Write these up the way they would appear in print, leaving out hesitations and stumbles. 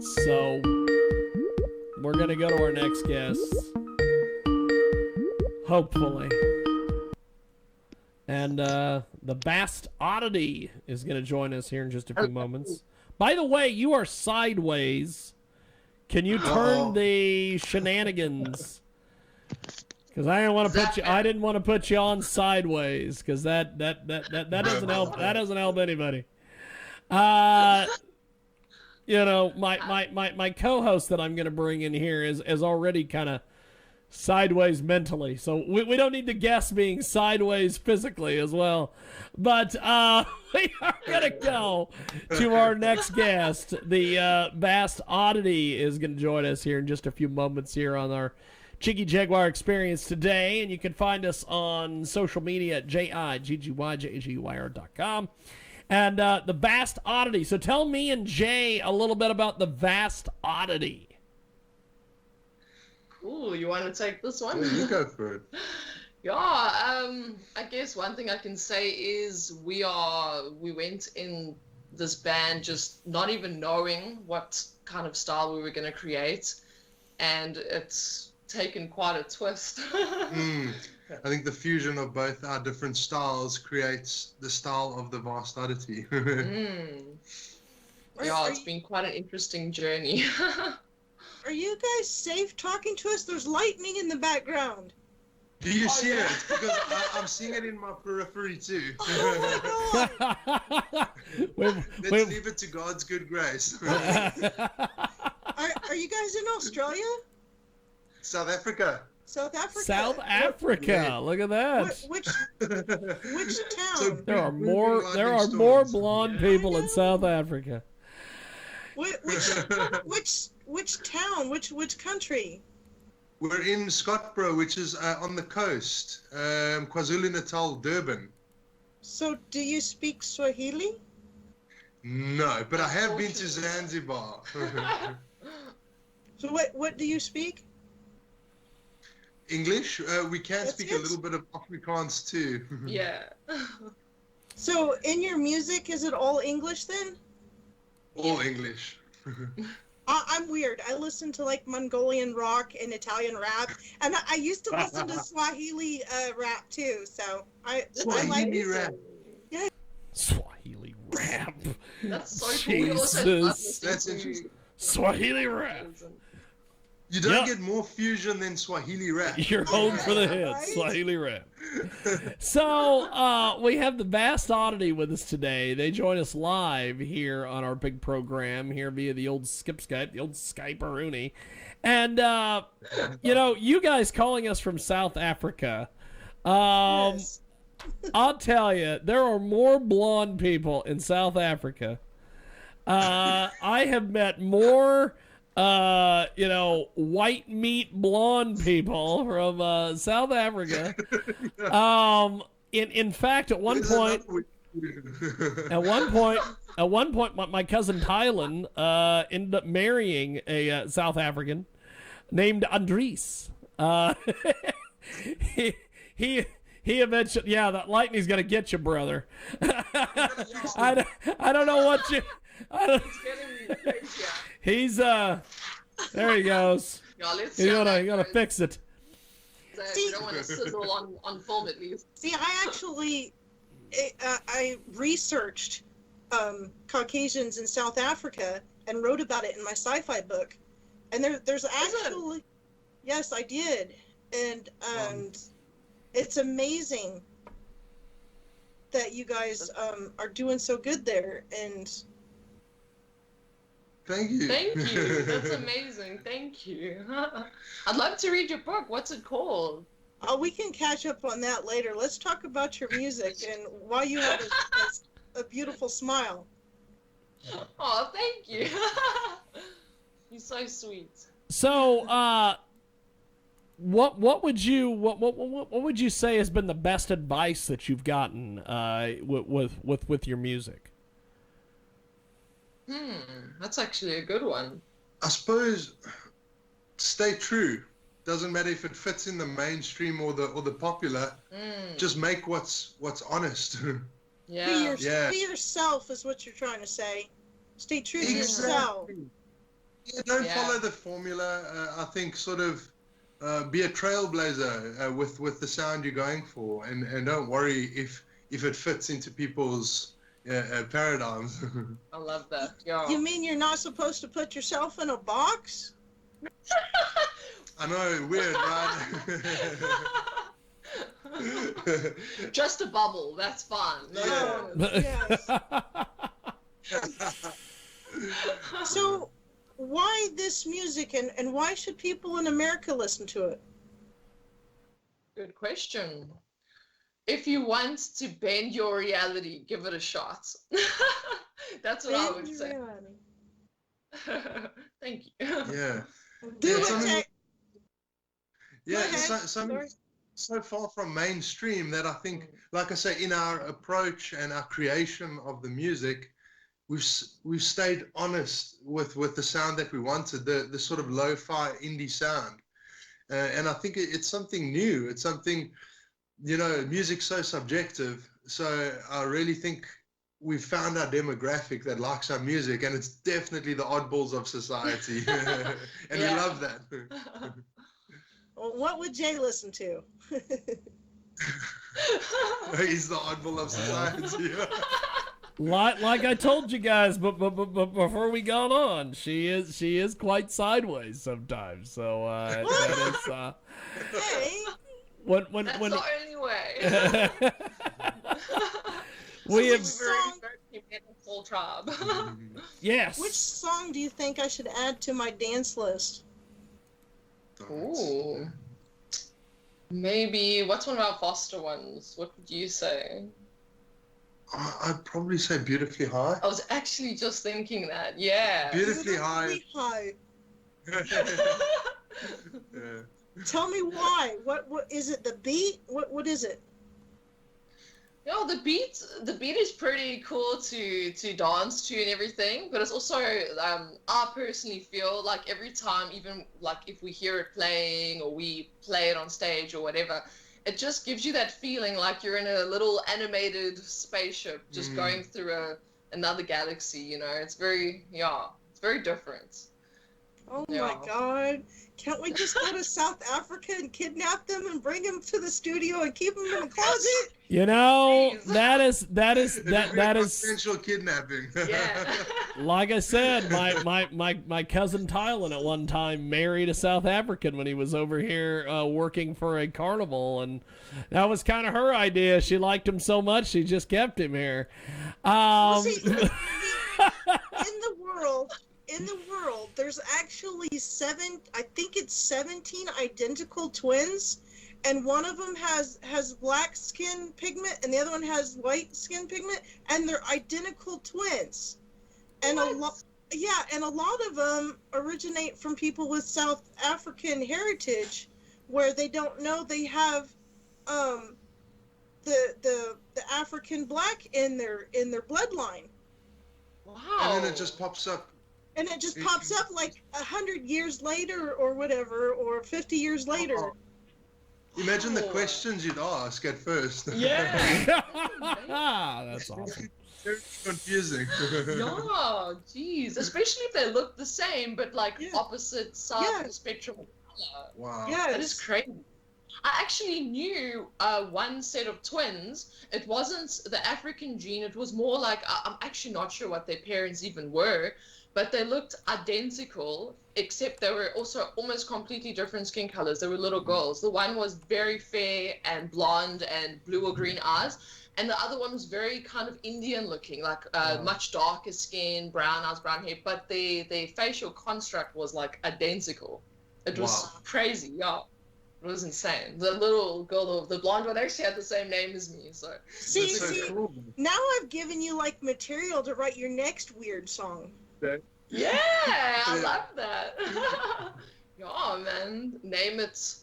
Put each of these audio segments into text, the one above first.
So we're going to go to our next guest. Hopefully. And the Vast Oddity is going to join us here in just a few moments. By the way, you are sideways. Can you turn the shenanigans? Because I didn't want to put you. I didn't want to put you on sideways because that doesn't help. That doesn't help anybody. You know, my co-host that I'm going to bring in here is already kind of sideways mentally, so we don't need to guess being sideways physically as well. But we are gonna go to our next guest. The Vast Oddity is gonna join us here in just a few moments here on our Jiggy Jaguar experience today, and you can find us on social media at JIGGYJAGYR.com and the Vast Oddity. So tell me and Jay a little bit about the Vast Oddity. Ooh, you want to take this one? Yeah, you go for it. Yeah, I guess one thing I can say is we went in this band just not even knowing what kind of style we were going to create, and it's taken quite a twist. I think the fusion of both our different styles creates the style of the Vast Oddity. Yeah, it's been quite an interesting journey. Are you guys safe talking to us? There's lightning in the background. Do you see it? Because I'm seeing it in my periphery too. Oh my God. Let's leave it to God's good grace. Are you guys in Australia? South Africa. South Africa? South Africa. Yeah. Look at that. Which town? So There are more blonde people in South Africa. Which town? Which country? We're in Scottsboro, which is on the coast, KwaZulu-Natal, Durban. So, do you speak Swahili? No, but I have been to Zanzibar. So, what do you speak? English. We can speak a little bit of Afrikaans too. Yeah. So, in your music, is it all English then? All English. I'm weird. I listen to like Mongolian rock and Italian rap, and I used to listen to Swahili rap too. So I like rap. Yeah. Swahili rap. That's so Jesus. cool. That's interesting. Swahili rap. You don't get more fusion than Swahili rap. You're home for the hits. Right? Swahili rap. So, we have the Vast Oddity with us today. They join us live here on our big program here via the old Skype, the old Skype-a-rooney. And, you know, you guys calling us from South Africa. Yes. I'll tell you, there are more blonde people in South Africa. I have met more... you know, white meat blonde people from South Africa. In fact, at one point, my cousin Thailand ended up marrying a South African named Andries. He eventually, yeah, that lightning's gonna get you, brother. I don't know what you. He's there he goes. Yeah, let's You gotta fix it. We don't want to sizzle on film at least. See, I actually I researched Caucasians in South Africa and wrote about it in my sci-fi book. And there's actually, yes, I did, and it's amazing that you guys are doing so good there. And Thank you. Thank you. That's amazing. Thank you. I'd love to read your book. What's it called? we can catch up on that later. Let's talk about your music and why you have a beautiful smile. Oh, thank you. You're so sweet. So, what would you say has been the best advice that you've gotten with your music? That's actually a good one. I suppose stay true. Doesn't matter if it fits in the mainstream or the popular. Just make what's honest. Yeah. Be yourself is what you're trying to say. Stay true to yourself. don't Yeah. follow the formula. I think sort of be a trailblazer with the sound you're going for, and don't worry if it fits into people's paradigms. I love that. Yeah. You mean you're not supposed to put yourself in a box? I know, weird, right? Just a bubble. That's fine. No, Yeah. Yes. So, why this music, and why should people in America listen to it? Good question. If you want to bend your reality, give it a shot. That's what I would say. Thank you. Yeah. Do Yeah, it. something- Go Yeah, ahead. something so far from mainstream that I think, like I say, in our approach and our creation of the music, we've stayed honest with the sound that we wanted, the sort of lo-fi indie sound, and I think it's something new. It's something, music's so subjective. So I really think we've found our demographic that likes our music, and it's definitely the oddballs of society, and we love that. Well, what would Jay listen to? He's the oddball of society. Like I told you guys, but before we got on, she is quite sideways sometimes. So that is Hey, when That's the only way. we So have which Very, song- very metal tribe. yes. which song do you think I should add to my dance list? Ooh. Maybe, what's one of our foster ones? What would you say? I'd probably say Beautifully High. I was actually just thinking that. Yeah. Beautifully High. High. Yeah. Tell me why. What is it? The beat? What is it? No, the beat is pretty cool to dance to and everything, but it's also I personally feel like every time, even like if we hear it playing or we play it on stage or whatever, it just gives you that feeling like you're in a little animated spaceship just going through another galaxy, It's very it's very different. Oh Yeah. my God! Can't we just go to South Africa and kidnap them and bring them to the studio and keep them in the closet? Please. that is Potential kidnapping. Yeah. like I said, my cousin Tylen at one time married a South African when he was over here working for a carnival, and that was kind of her idea. She liked him so much she just kept him here. Well, see, in the world, there's actually 17 identical twins, and one of them has black skin pigment, and the other one has white skin pigment, and they're identical twins. And a lot of them originate from people with South African heritage, where they don't know they have the African black in their bloodline. Wow. And then it just pops up. And it just pops up like 100 years later or whatever, or 50 years later. Oh. Imagine the questions you'd ask at first. Yeah. That's awesome. Very confusing. Yeah, jeez. Especially if they look the same, but like Yeah. opposite sides of Yeah. the spectrum of color. Wow. Yes. That is crazy. I actually knew one set of twins. It wasn't the African gene. It was more like, I'm actually not sure what their parents even were, but they looked identical, except they were also almost completely different skin colors. They were little girls. The one was very fair and blonde and blue or green eyes, and the other one was very kind of Indian looking, like much darker skin, brown eyes, brown hair, but their facial construct was like identical. It was crazy, yeah. It was insane. The little girl, the blonde one, actually had the same name as me, so. See, That's so cool. now I've given you like material to write your next weird song. Yeah, I love that. Yeah, man. Name it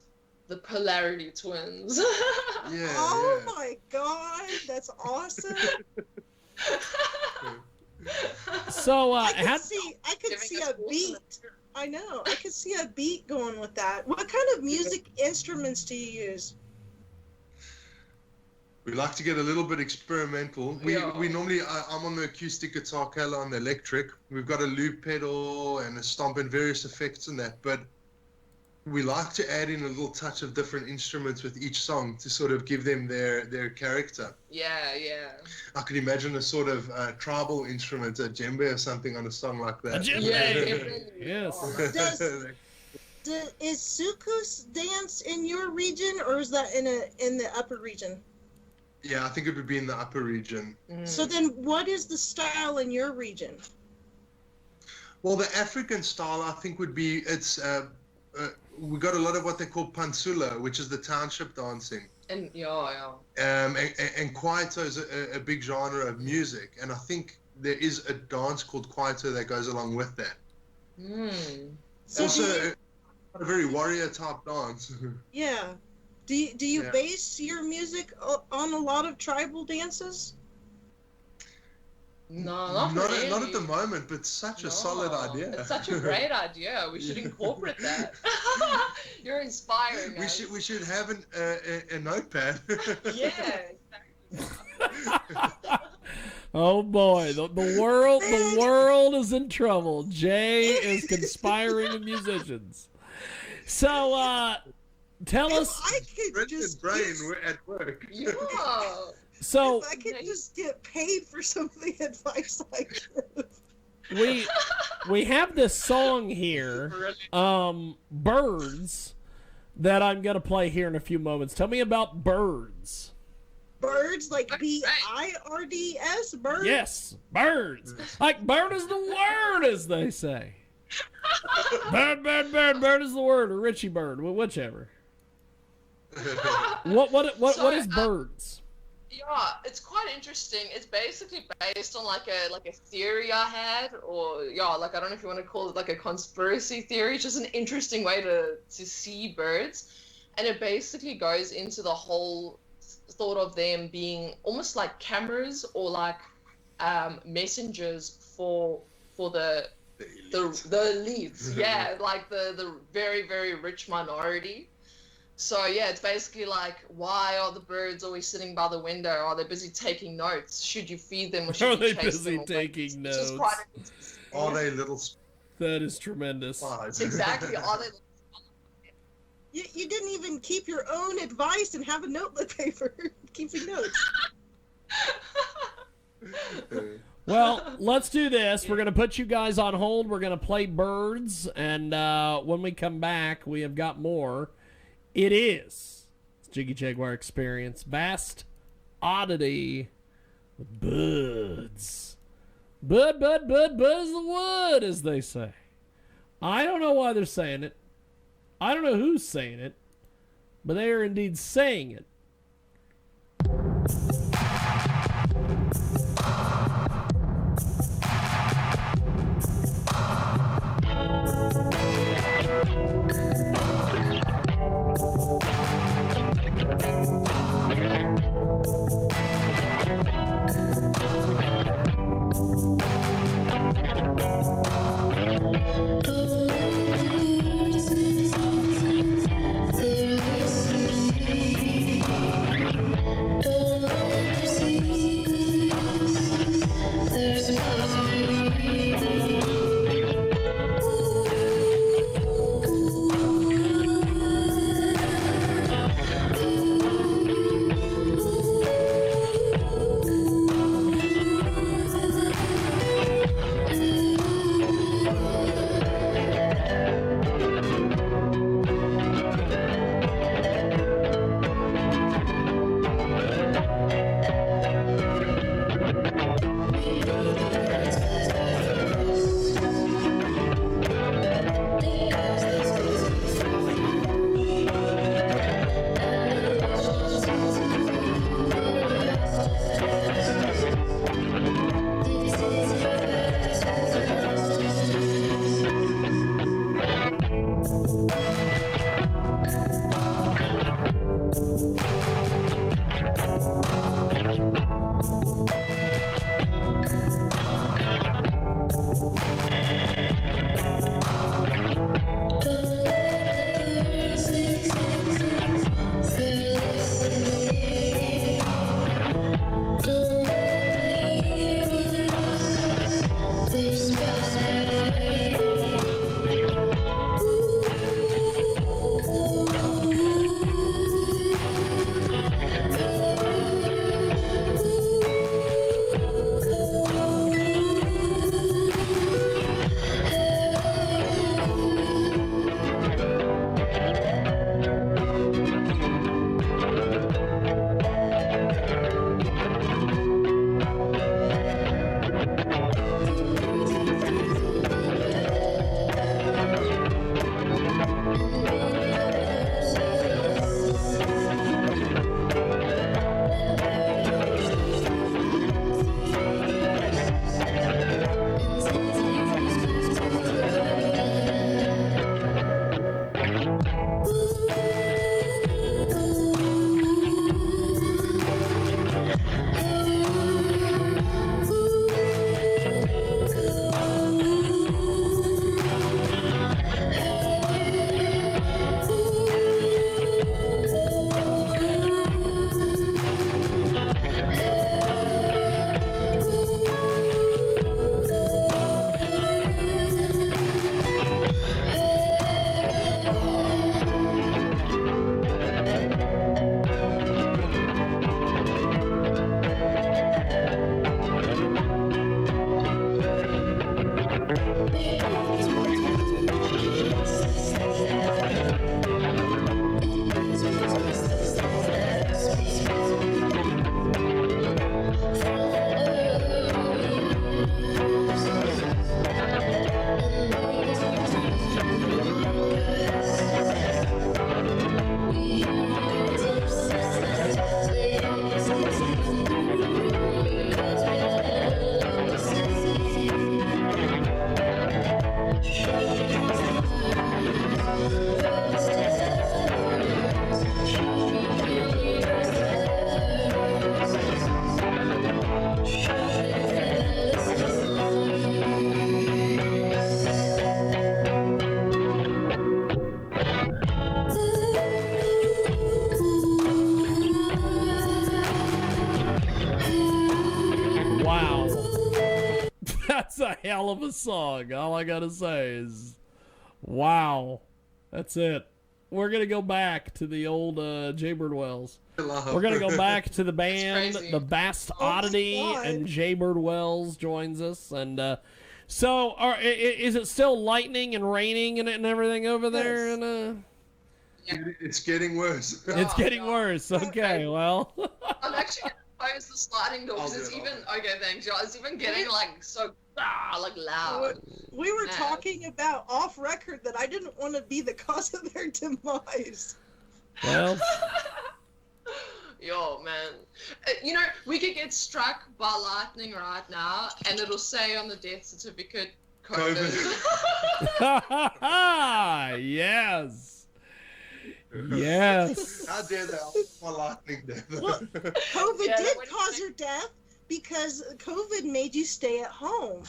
the Polarity Twins. Yeah. Oh yeah. my God, that's awesome. So I could how, see Giving us a beat. I know. I could see a beat going with that. What kind of music instruments do you use? We like to get a little bit experimental. We Yeah. normally, I'm on the acoustic guitar, Cayla on the electric. We've got a loop pedal and a stomp and various effects in that, but we like to add in a little touch of different instruments with each song to sort of give them their character. Yeah, yeah. I could imagine a sort of tribal instrument, a djembe or something on a song like that. A djembe. Yeah, Yes. Is Sukus dance in your region, or is that in the upper region? Yeah, I think it would be in the upper region. So then, what is the style in your region? Well, the African style, I think, would be we got a lot of what they call pansula, which is the township dancing. And yeah. And kwaito is a big genre of music, and I think there is a dance called kwaito that goes along with that. So Also, a very warrior type dance. Yeah. Do you base your music on a lot of tribal dances? No, not really. Not at the moment, but such a solid idea. It's such a great idea. We should incorporate that. You're inspiring us. We should have a notepad. Yeah, exactly. Oh boy, the world is in trouble. Jay is conspiring with musicians. So tell us. I could just We're at work. Yeah. So if I could just get paid for some of the advice I give. we have this song here, Birds, that I'm gonna play here in a few moments. Tell me about Birds. Birds, like BIRDS, birds? Yes, birds. Like bird is the word, as they say. Bird is the word, or Richie Bird, whichever. What is birds? Yeah, it's quite interesting. It's basically based on like a theory I had, or like I don't know if you want to call it like a conspiracy theory. It's just an interesting way to see birds, and it basically goes into the whole thought of them being almost like cameras or like messengers for the elites. Yeah, like the very, very rich minority. So yeah, it's basically like, why are the birds always sitting by the window? Are they busy taking notes? Should you feed them or should you chase them? Are they busy taking notes? Are they little? That is tremendous. Exactly. Are they? You didn't even keep your own advice and have a notebook paper keeping notes. Well, let's do this. We're going to put you guys on hold. We're going to play Birds, and when we come back, we have got more. It is Jiggy Jaguar Experience, Vast Oddity, Buds. Bud is the wood, as they say. I don't know why they're saying it. I don't know who's saying it, but they are indeed saying it. Wow. That's a hell of a song. All I gotta say is, wow. That's it. We're gonna go back to the old Jaybird Wells. We're gonna go back to the band, crazy. the Vast Oddity, God. and Jaybird Wells joins us. And so, is it still lightning and raining and everything over there? Yes. And It's getting worse. it's getting no. worse. Okay, well. I'm actually gonna close the sliding door I'll because it's do it. even okay. Thanks, y'all. It's even getting like so like loud. We were Yeah. talking about off record that I didn't want to be the cause of their demise. Well, Yo, man. You know, we could get struck by lightning right now, and it'll say on the death certificate, COVID. yes. Yes. How dare they my lightning death? Well, COVID Yeah, did what do you cause think? your death because COVID made you stay at home.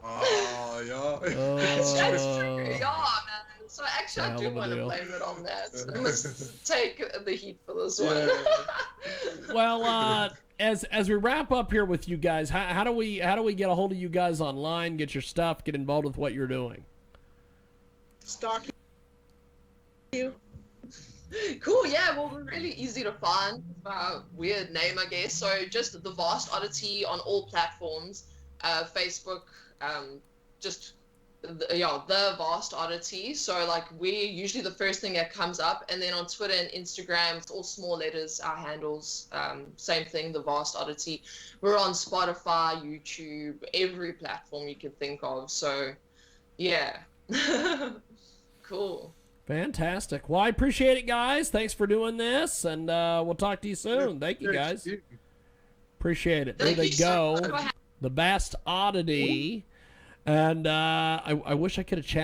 Oh, yeah. That's true. Oh. Yeah, man. So actually, I Hell do of a want to deal. blame it on that. I must take the heat for this one. Yeah. Well, as we wrap up here with you guys, how do we get a hold of you guys online, get your stuff, get involved with what you're doing? Stalking you. Cool, yeah, well, we're really easy to find. Weird name, I guess. So just the Vast Oddity on all platforms. Facebook, just, the Vast Oddity. So, like, we're usually the first thing that comes up. And then on Twitter and Instagram, it's all small letters, our handles. Same thing, the Vast Oddity. We're on Spotify, YouTube, every platform you can think of. So, yeah. Cool. Fantastic. Well, I appreciate it, guys. Thanks for doing this, and we'll talk to you soon. Thank you, guys. Appreciate it. There Thank they you so go. much for The Vast Oddity. And I wish I could have chatted